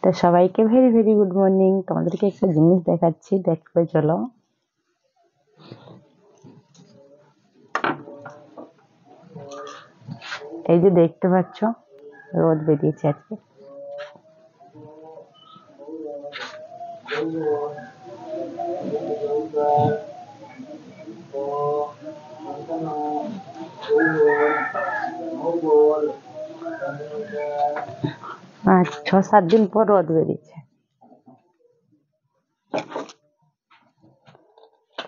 তো সবাইকে very very good morning. তোমাদেরকে একটা জিনিস দেখাচ্ছি, দেখবে চলো। এই যে দেখতে পাচ্ছ, রোদ বেরিয়েছে আজকে। আর 6-7 দিন পর রোদ বেরিয়েছে।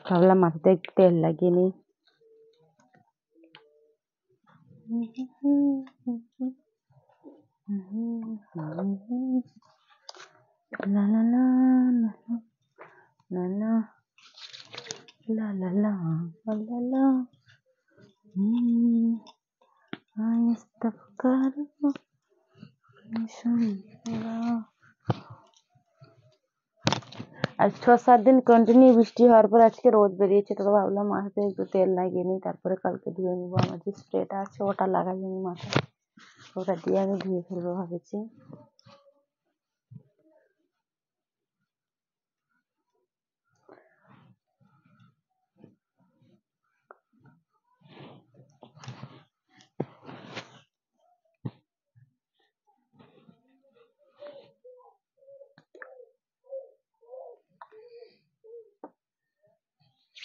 ভাবলাম মাথাতে একটু তেল লাগিয়ে নিই। লা লা লা লা লা লা লা লা লা লা আজ 6-7 দিন কন্টিনিউ বৃষ্টি হওয়ার পর আজকে রোদ বেরিয়েছে, তো ভাবলাম মাথাতে একটু তেল লাগিয়ে নিই, তারপরে কালকে ধুয়ে নিবো। আমার যে স্প্রেটা আছে ওটা লাগাই নি মাথায়, ওটা দিয়ে আমি ধুয়ে ফেলবো ভাবেছি।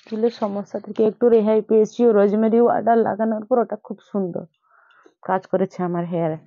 চুলের সমস্যা থেকে একটু রেহাই পেয়েছি, রোজমেরি ওয়াটার লাগানোর পর ওটা খুব সুন্দর কাজ করেছে আমার হেয়ারে।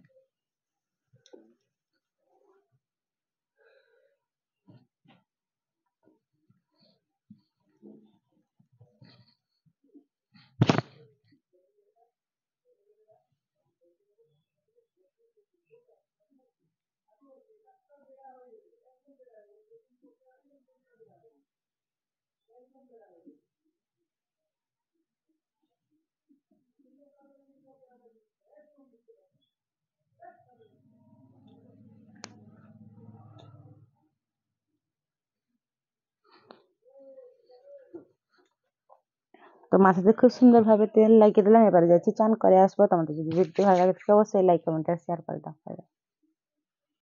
তো মাথাতে খুব সুন্দর ভাবে তেল লাগিয়ে দিলাম। এবারে যাচ্ছি চান করে আসবো। তোমাদের যদি ভিডিও ভালো লাগে অবশ্যই লাইক কমেন্ট আর শেয়ার করে দাও।